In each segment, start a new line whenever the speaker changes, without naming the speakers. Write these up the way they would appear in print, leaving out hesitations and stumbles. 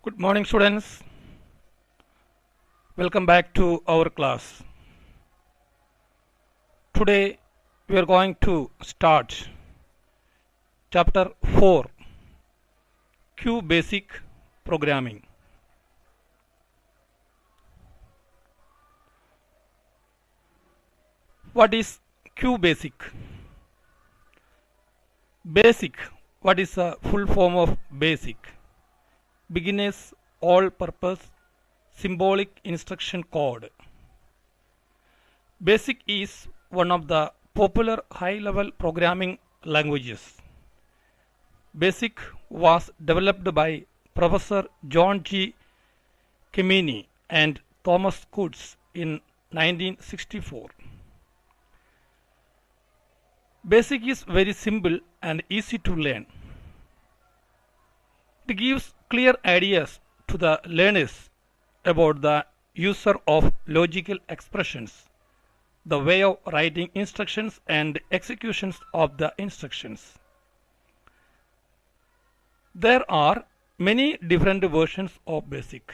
Good morning, students. Welcome back to our class. Today we are going to start chapter 4, QBasic Programming. What is QBasic? Basic. What is the full form of basic? Beginners all-purpose symbolic instruction code. BASIC is one of the popular high-level programming languages. BASIC was developed by Professor John G. Kemeny and Thomas Coutts in 1964. BASIC is very simple and easy to learn. It gives clear ideas to the learners about the user of logical expressions, the way of writing instructions and executions of the instructions. There are many different versions of BASIC.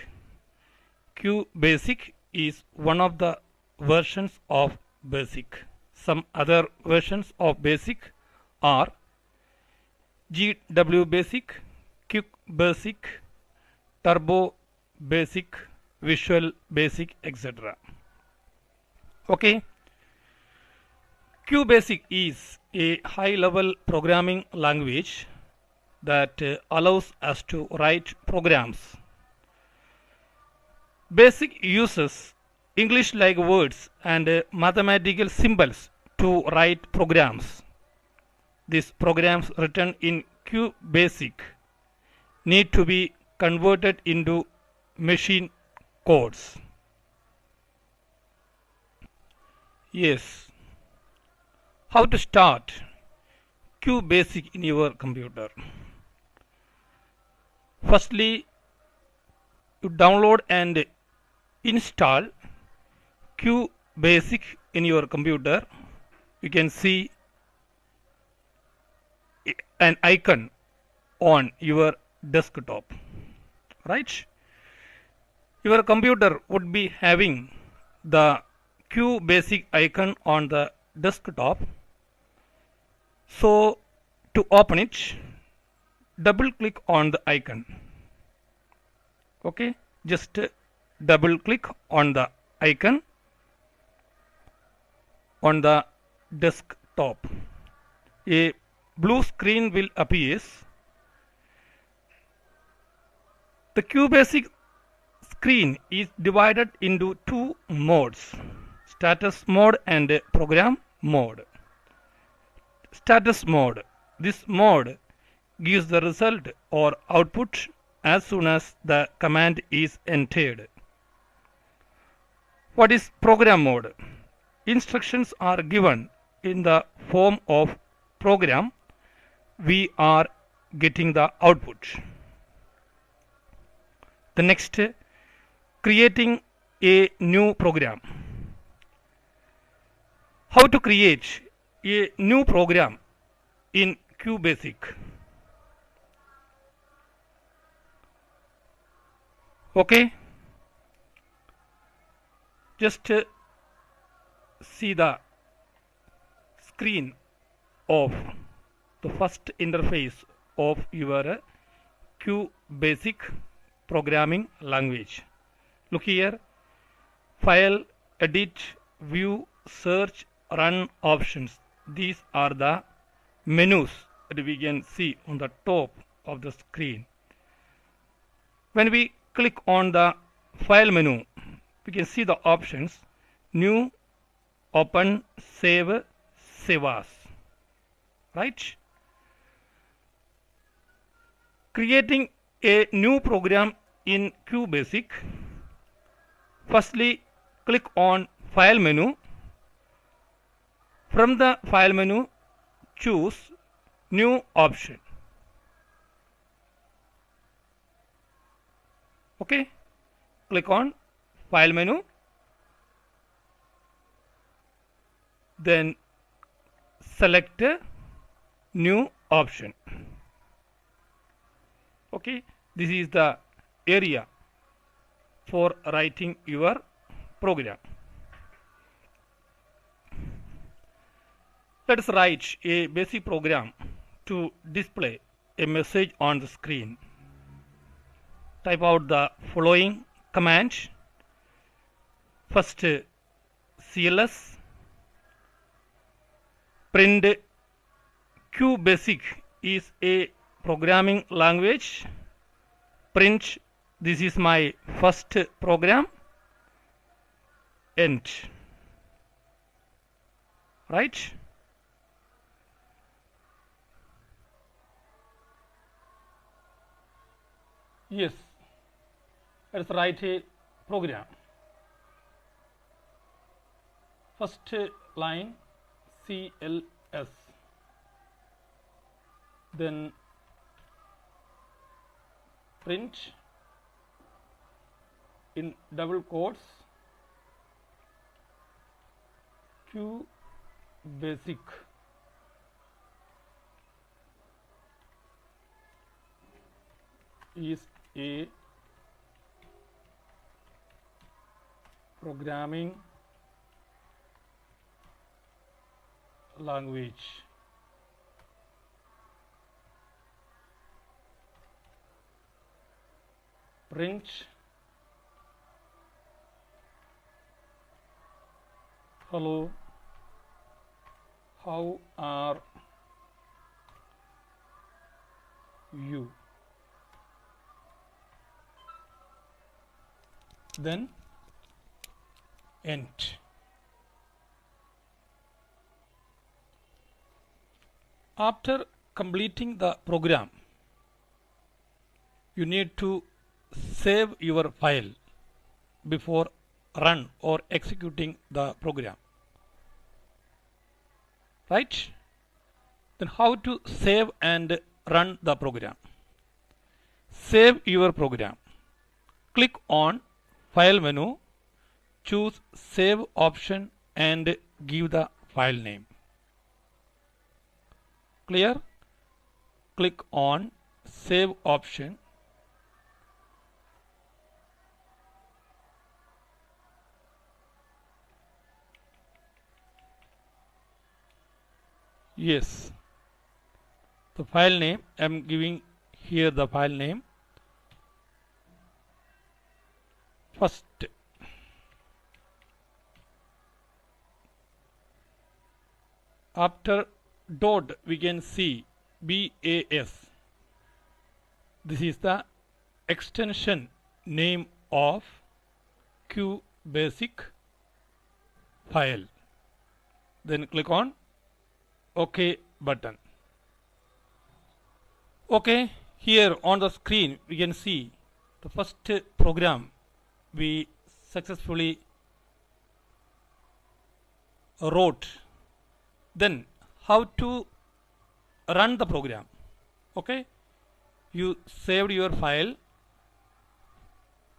QBasic is one of the versions of BASIC. Some other versions of BASIC are GWBasic, QBasic, Turbo Basic, Visual Basic, etc. Okay. QBasic is a high-level programming language that allows us to write programs. BASIC uses English-like words and mathematical symbols to write programs. These programs written in QBasic need to be converted into machine codes. Yes. How to start QBasic in your computer? Firstly, you download and install QBasic in your computer. You can see an icon on your desktop, right? Your computer would be having the QBasic icon on the desktop. So to open it, double click on the icon. Okay, just double click on the icon on the desktop. A blue screen will appear. The QBasic screen is divided into two modes, status mode and program mode. Status mode. This mode gives the result or output as soon as the command is entered. What is program mode? Instructions are given in the form of program. We are getting the output. The next, creating a new program. How to create a new program in QBasic? Okay, just see the screen of the first interface of your QBasic programming language. Look here, file, edit, view, search, run options. These are the menus that we can see on the top of the screen. When we click on the file menu, we can see the options new, open, save, save as, right? Creating a new program in QBasic. Firstly, click on file menu. From the file menu, choose new option. Okay, click on file menu, then select new option. Okay, this is the area for writing your program. Let us write a basic program to display a message on the screen. Type out the following command. First, CLS print QBasic is a programming language. Print this is my first program. End. Right? Yes. Let's write a program. First line CLS, then print in double quotes QBasic is a programming language. Print hello, how are you? Then end. After completing the program, you need to save your file before run or executing the program. Right? Then how to save and run the program? Save your program. Click on File menu, choose Save option and give the file name. Clear? Click on Save option. Yes, the file name, I am giving here the file name. First, after dot we can see BAS. This is the extension name of QBasic file. Then click on OK button. Okay, here on the screen we can see the first program we successfully wrote. Then how to run the program? Okay, you saved your file.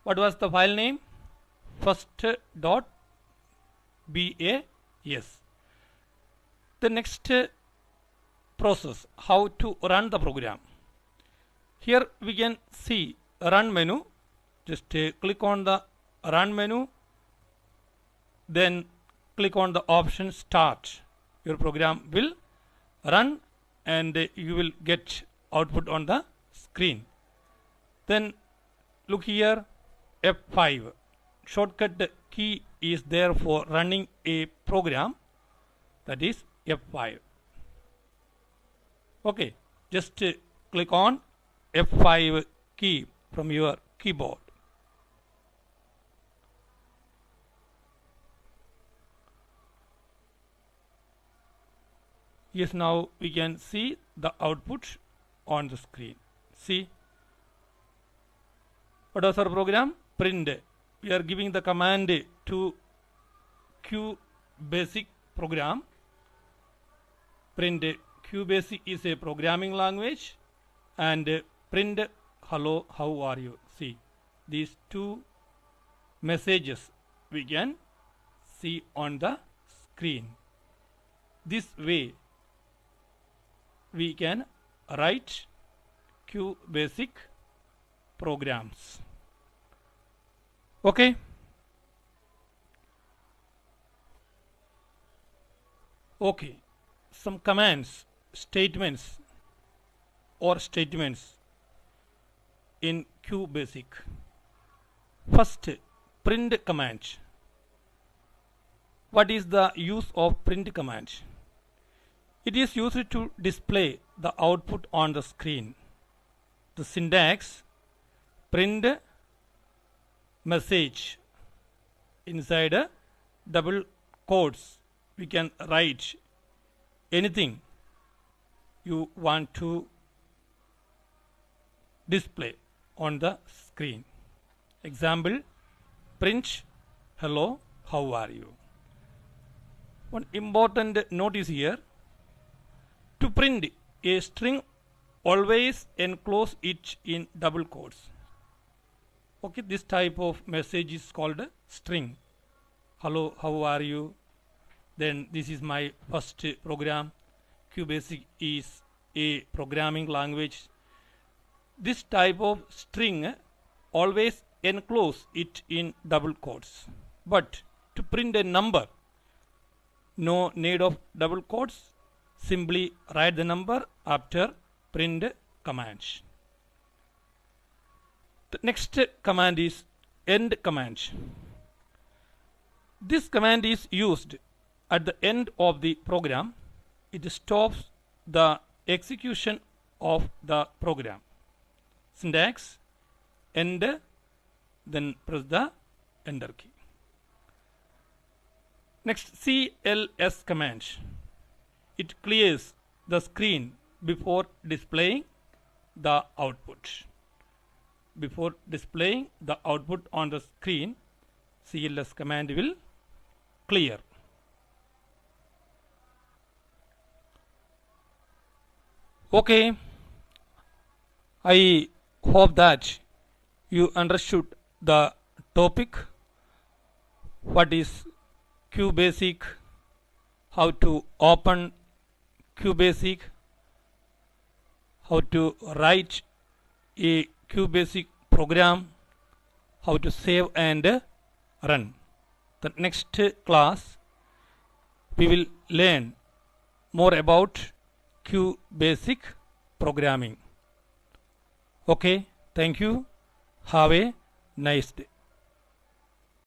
What was the file name? First dot BAS. The next process, how to run the program. Here we can see run menu. Just click on the run menu, then click on the option start. Your program will run and you will get output on the screen. Then look here, F5 shortcut key is there for running a program, that is F5. Okay, just click on F5 key from your keyboard. Yes, now we can see the output on the screen. See, what was our program? Print. We are giving the command to QBasic program. Print QBasic is a programming language, and print hello, how are you? See, these two messages we can see on the screen. This way we can write QBasic programs. Okay. Okay. Some commands, statements or statements in QBasic. First, print command. What is the use of print command? It is used to display the output on the screen. The syntax: print message. Inside double quotes we can write anything you want to display on the screen. Example: print hello, how are you? One important notice here: to print a string, always enclose it in double quotes. Okay, this type of message is called a string. Hello, how are you? Then this is my first program. QBasic is a programming language. This type of string, always enclose it in double quotes. But to print a number, no need of double quotes. Simply write the number after print command. The next command is end command. This command is used at the end of the program. It stops the execution of the program. Syntax: end, then press the enter key. Next, CLS command. It clears the screen before displaying the output. Before displaying the output on the screen, CLS command will clear. Okay, I hope that you understood the topic. What is QBasic? How to open QBasic? How to write a QBasic program? How to save and run? The next class we will learn more about QBasic programming. Okay, thank you. Have a nice day.